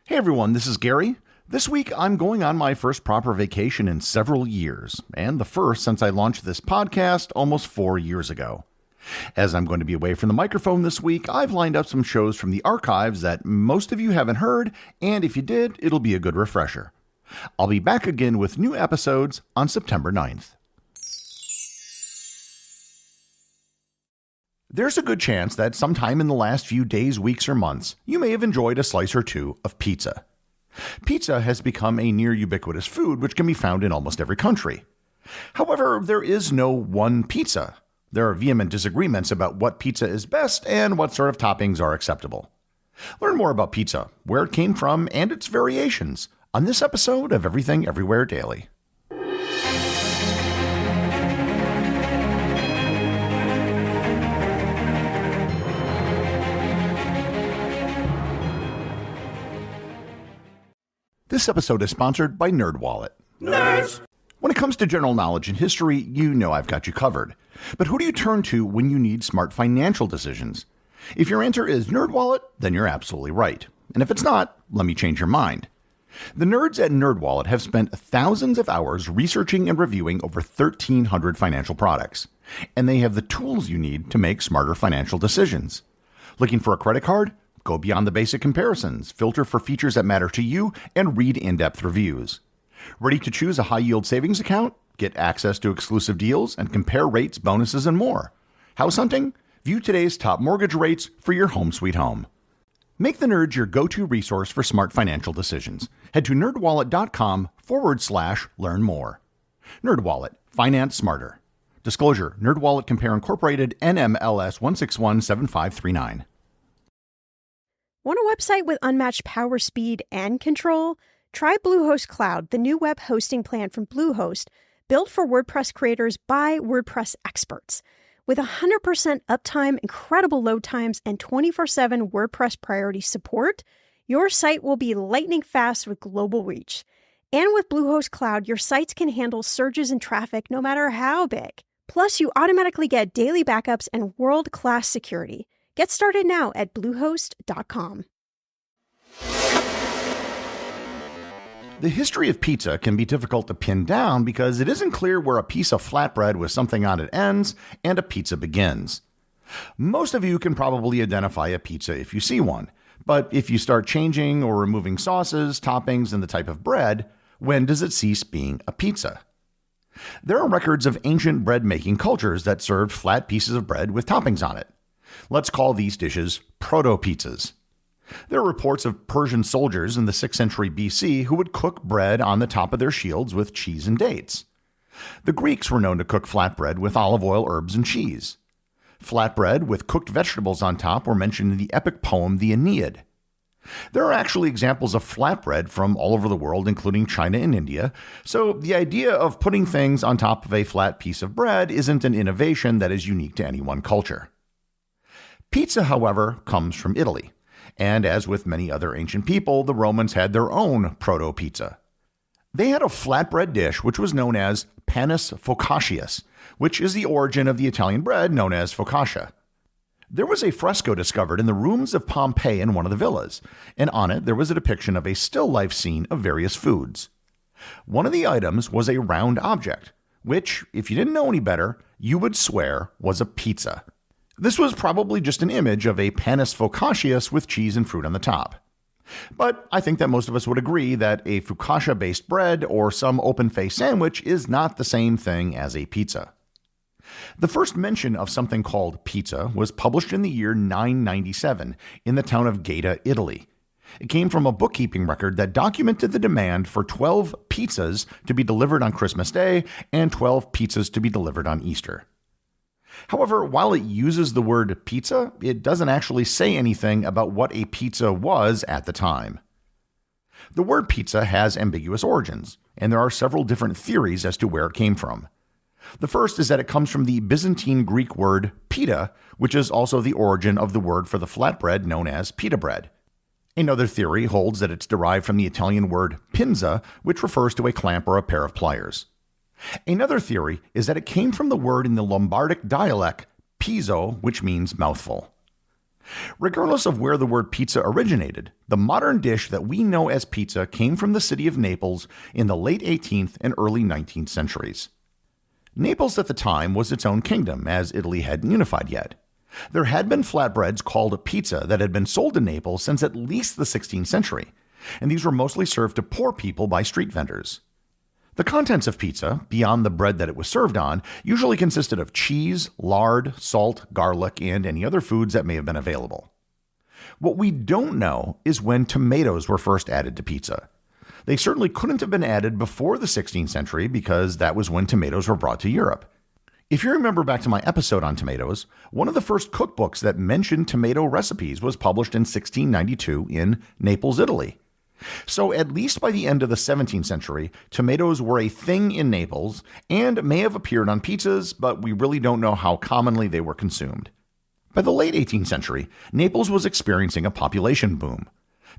Hey everyone, this is Gary. This week I'm going on my first proper vacation in several years, and the first since I launched this podcast almost 4 years ago. As I'm going to be away from the microphone this week, I've lined up some shows from the archives that most of you haven't heard, and if you did, it'll be a good refresher. I'll be back again with new episodes on September 9th. There's a good chance that sometime in the last few days, weeks, or months, you may have enjoyed a slice or two of pizza. Pizza has become a near-ubiquitous food which can be found in almost every country. However, there is no one pizza. There are vehement disagreements about what pizza is best and what sort of toppings are acceptable. Learn more about pizza, where it came from, and its variations on this episode of Everything Everywhere Daily. This episode is sponsored by NerdWallet. Nerds! When it comes to general knowledge and history, you know I've got you covered. But who do you turn to when you need smart financial decisions? If your answer is NerdWallet, then you're absolutely right. And if it's not, let me change your mind. The nerds at NerdWallet have spent thousands of hours researching and reviewing over 1,300 financial products. And they have the tools you need to make smarter financial decisions. Looking for a credit card? Go beyond the basic comparisons, filter for features that matter to you, and read in-depth reviews. Ready to choose a high-yield savings account? Get access to exclusive deals and compare rates, bonuses, and more. House hunting? View today's top mortgage rates for your home sweet home. Make the Nerds your go-to resource for smart financial decisions. Head to nerdwallet.com/learn more. NerdWallet. Finance smarter. Disclosure: NerdWallet Compare Incorporated, NMLS 1617539. Want a website with unmatched power, speed, and control? Try Bluehost Cloud, the new web hosting plan from Bluehost, built for WordPress creators by WordPress experts. With 100% uptime, incredible load times, and 24/7 WordPress priority support, your site will be lightning fast with global reach. And with Bluehost Cloud, your sites can handle surges in traffic no matter how big. Plus, you automatically get daily backups and world-class security. Get started now at Bluehost.com. The history of pizza can be difficult to pin down because it isn't clear where a piece of flatbread with something on it ends and a pizza begins. Most of you can probably identify a pizza if you see one, but if you start changing or removing sauces, toppings, and the type of bread, when does it cease being a pizza? There are records of ancient bread-making cultures that served flat pieces of bread with toppings on it. Let's call these dishes proto-pizzas. There are reports of Persian soldiers in the 6th century BC who would cook bread on the top of their shields with cheese and dates. The Greeks were known to cook flatbread with olive oil, herbs, and cheese. Flatbread with cooked vegetables on top were mentioned in the epic poem The Aeneid. There are actually examples of flatbread from all over the world, including China and India, so the idea of putting things on top of a flat piece of bread isn't an innovation that is unique to any one culture. Pizza, however, comes from Italy, and as with many other ancient people, the Romans had their own proto-pizza. They had a flatbread dish which was known as panis focaccius, which is the origin of the Italian bread known as focaccia. There was a fresco discovered in the ruins of Pompeii in one of the villas, and on it there was a depiction of a still life scene of various foods. One of the items was a round object, which, if you didn't know any better, you would swear was a pizza. This was probably just an image of a panis focaccius with cheese and fruit on the top. But I think that most of us would agree that a focaccia-based bread or some open-faced sandwich is not the same thing as a pizza. The first mention of something called pizza was published in the year 997 in the town of Gaeta, Italy. It came from a bookkeeping record that documented the demand for 12 pizzas to be delivered on Christmas Day and 12 pizzas to be delivered on Easter. However, while it uses the word pizza, it doesn't actually say anything about what a pizza was at the time. The word pizza has ambiguous origins, and there are several different theories as to where it came from. The first is that it comes from the Byzantine Greek word pita, which is also the origin of the word for the flatbread known as pita bread. Another theory holds that it's derived from the Italian word pinza, which refers to a clamp or a pair of pliers. Another theory is that it came from the word in the Lombardic dialect pizzo, which means mouthful. Regardless of where the word pizza originated, the modern dish that we know as pizza came from the city of Naples in the late 18th and early 19th centuries. Naples at the time was its own kingdom, as Italy hadn't unified yet. There had been flatbreads called pizza that had been sold in Naples since at least the 16th century, and these were mostly served to poor people by street vendors. The contents of pizza, beyond the bread that it was served on, usually consisted of cheese, lard, salt, garlic, and any other foods that may have been available. What we don't know is when tomatoes were first added to pizza. They certainly couldn't have been added before the 16th century because that was when tomatoes were brought to Europe. If you remember back to my episode on tomatoes, one of the first cookbooks that mentioned tomato recipes was published in 1692 in Naples, Italy. So at least by the end of the 17th century, tomatoes were a thing in Naples and may have appeared on pizzas, but we really don't know how commonly they were consumed. By the late 18th century, Naples was experiencing a population boom.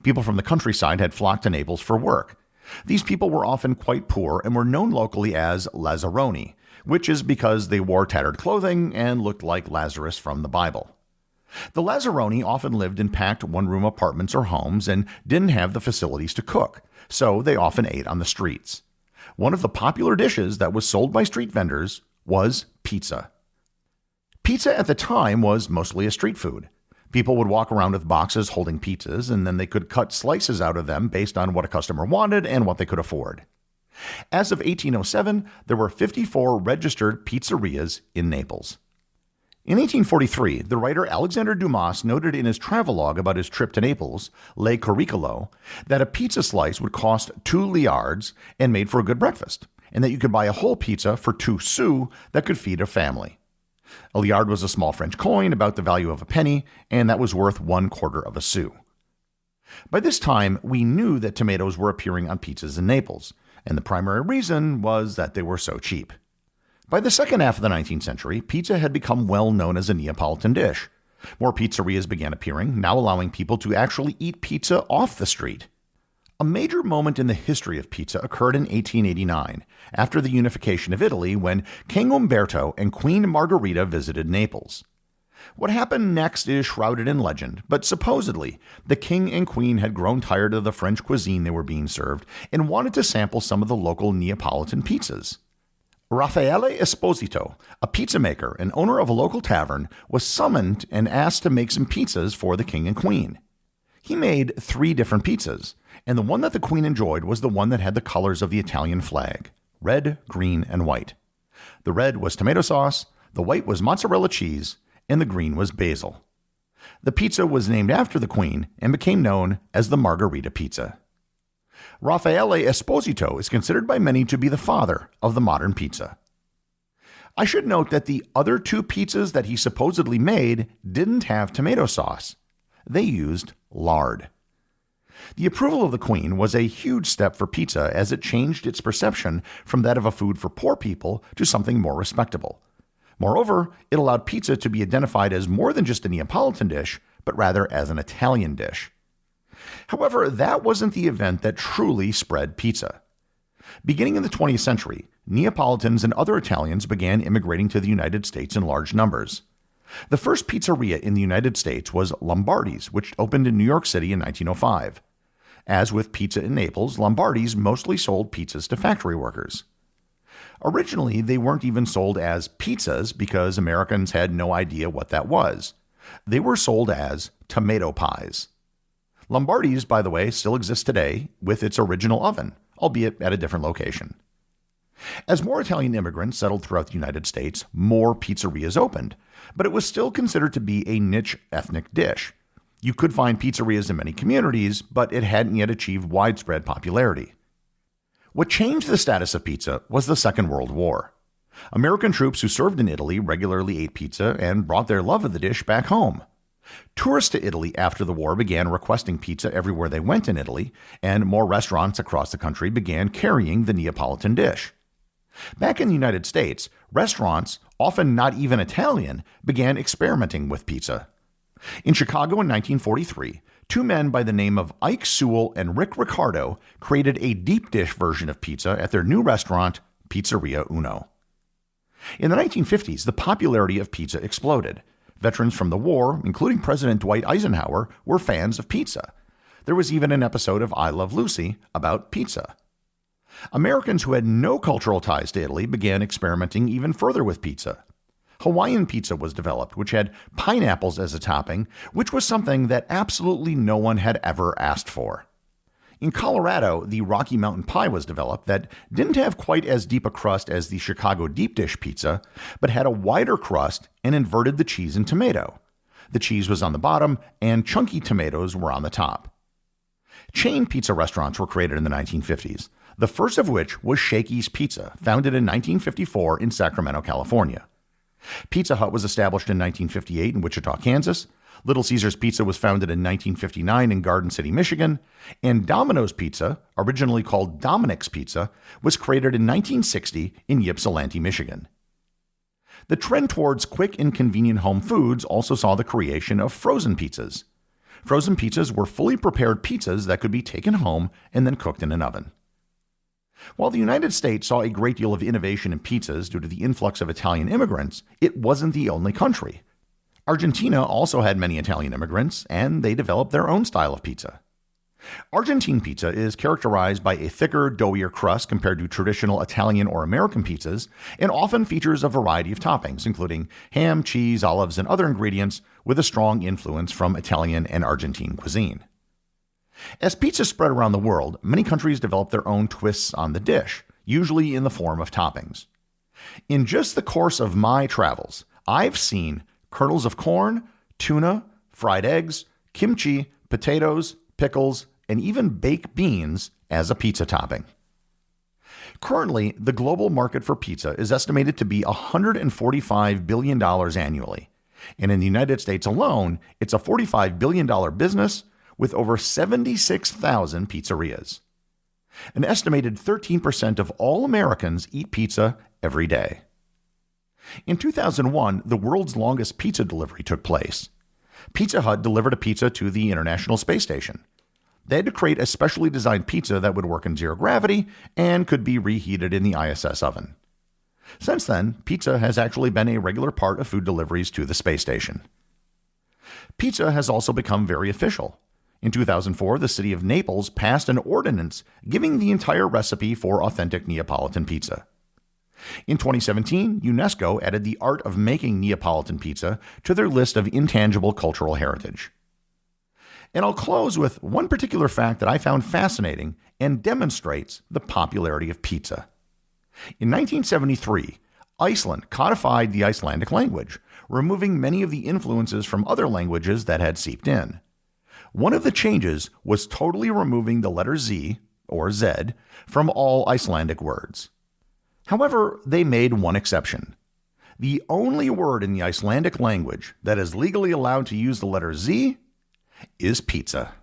People from the countryside had flocked to Naples for work. These people were often quite poor and were known locally as Lazzaroni, which is because they wore tattered clothing and looked like Lazarus from the Bible. The Lazzaroni often lived in packed one-room apartments or homes and didn't have the facilities to cook, so they often ate on the streets. One of the popular dishes that was sold by street vendors was pizza. Pizza at the time was mostly a street food. People would walk around with boxes holding pizzas, and then they could cut slices out of them based on what a customer wanted and what they could afford. As of 1807, there were 54 registered pizzerias in Naples. In 1843, the writer Alexander Dumas noted in his travelogue about his trip to Naples, Le Curriculo, that a pizza slice would cost 2 liards and made for a good breakfast, and that you could buy a whole pizza for 2 sous that could feed a family. A liard was a small French coin about the value of a penny, and that was worth 1/4 of a sou. By this time, we knew that tomatoes were appearing on pizzas in Naples, and the primary reason was that they were so cheap. By the second half of the 19th century, pizza had become well known as a Neapolitan dish. More pizzerias began appearing, now allowing people to actually eat pizza off the street. A major moment in the history of pizza occurred in 1889, after the unification of Italy, when King Umberto and Queen Margherita visited Naples. What happened next is shrouded in legend, but supposedly, the king and queen had grown tired of the French cuisine they were being served and wanted to sample some of the local Neapolitan pizzas. Raffaele Esposito, a pizza maker and owner of a local tavern, was summoned and asked to make some pizzas for the king and queen. He made 3 different pizzas, and the one that the queen enjoyed was the one that had the colors of the Italian flag: red, green, and white. The red was tomato sauce, the white was mozzarella cheese, and the green was basil. The pizza was named after the queen and became known as the Margherita pizza. Raffaele Esposito is considered by many to be the father of the modern pizza. I should note that the other 2 pizzas that he supposedly made didn't have tomato sauce. They used lard. The approval of the queen was a huge step for pizza, as it changed its perception from that of a food for poor people to something more respectable. Moreover, it allowed pizza to be identified as more than just a Neapolitan dish, but rather as an Italian dish. However, that wasn't the event that truly spread pizza. Beginning in the 20th century, Neapolitans and other Italians began immigrating to the United States in large numbers. The first pizzeria in the United States was Lombardi's, which opened in New York City in 1905. As with pizza in Naples, Lombardi's mostly sold pizzas to factory workers. Originally, they weren't even sold as pizzas because Americans had no idea what that was. They were sold as tomato pies. Lombardi's, by the way, still exists today with its original oven, albeit at a different location. As more Italian immigrants settled throughout the United States, more pizzerias opened, but it was still considered to be a niche ethnic dish. You could find pizzerias in many communities, but it hadn't yet achieved widespread popularity. What changed the status of pizza was the Second World War. American troops who served in Italy regularly ate pizza and brought their love of the dish back home. Tourists to Italy after the war began requesting pizza everywhere they went in Italy, and more restaurants across the country began carrying the Neapolitan dish. Back in the United States, restaurants, often not even Italian, began experimenting with pizza. In Chicago in 1943, 2 men by the name of Ike Sewell and Rick Ricardo created a deep dish version of pizza at their new restaurant, Pizzeria Uno. In the 1950s, the popularity of pizza exploded. Veterans from the war, including President Dwight Eisenhower, were fans of pizza. There was even an episode of I Love Lucy about pizza. Americans who had no cultural ties to Italy began experimenting even further with pizza. Hawaiian pizza was developed, which had pineapples as a topping, which was something that absolutely no one had ever asked for. In Colorado, the Rocky Mountain Pie was developed that didn't have quite as deep a crust as the Chicago deep dish pizza, but had a wider crust and inverted the cheese and tomato. The cheese was on the bottom, and chunky tomatoes were on the top. Chain pizza restaurants were created in the 1950s, the first of which was Shakey's Pizza, founded in 1954 in Sacramento, California. Pizza Hut was established in 1958 in Wichita, Kansas. Little Caesars Pizza was founded in 1959 in Garden City, Michigan. And Domino's Pizza, originally called Dominic's Pizza, was created in 1960 in Ypsilanti, Michigan. The trend towards quick and convenient home foods also saw the creation of frozen pizzas. Frozen pizzas were fully prepared pizzas that could be taken home and then cooked in an oven. While the United States saw a great deal of innovation in pizzas due to the influx of Italian immigrants, it wasn't the only country. Argentina also had many Italian immigrants, and they developed their own style of pizza. Argentine pizza is characterized by a thicker, doughier crust compared to traditional Italian or American pizzas, and often features a variety of toppings, including ham, cheese, olives, and other ingredients, with a strong influence from Italian and Argentine cuisine. As pizza spread around the world, many countries developed their own twists on the dish, usually in the form of toppings. In just the course of my travels, I've seen kernels of corn, tuna, fried eggs, kimchi, potatoes, pickles, and even baked beans as a pizza topping. Currently, the global market for pizza is estimated to be $145 billion annually. And in the United States alone, it's a $45 billion business with over 76,000 pizzerias. An estimated 13% of all Americans eat pizza every day. In 2001, the world's longest pizza delivery took place. Pizza Hut delivered a pizza to the International Space Station. They had to create a specially designed pizza that would work in zero gravity and could be reheated in the ISS oven. Since then, pizza has actually been a regular part of food deliveries to the space station. Pizza has also become very official. In 2004, the city of Naples passed an ordinance giving the entire recipe for authentic Neapolitan pizza. In 2017, UNESCO added the art of making Neapolitan pizza to their list of intangible cultural heritage. And I'll close with one particular fact that I found fascinating and demonstrates the popularity of pizza. In 1973, Iceland codified the Icelandic language, removing many of the influences from other languages that had seeped in. One of the changes was totally removing the letter Z, or Z, from all Icelandic words. However, they made one exception. The only word in the Icelandic language that is legally allowed to use the letter Z is pizza.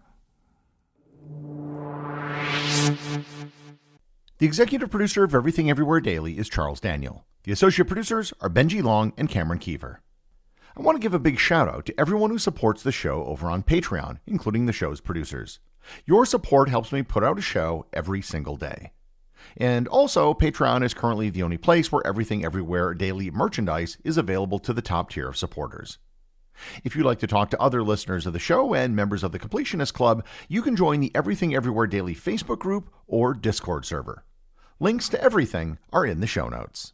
The executive producer of Everything Everywhere Daily is Charles Daniel. The associate producers are Benji Long and Cameron Kieffer. I want to give a big shout out to everyone who supports the show over on Patreon, including the show's producers. Your support helps me put out a show every single day. And also, Patreon is currently the only place where Everything Everywhere Daily merchandise is available to the top tier of supporters. If you'd like to talk to other listeners of the show and members of the Completionist Club, you can join the Everything Everywhere Daily Facebook group or Discord server. Links to everything are in the show notes.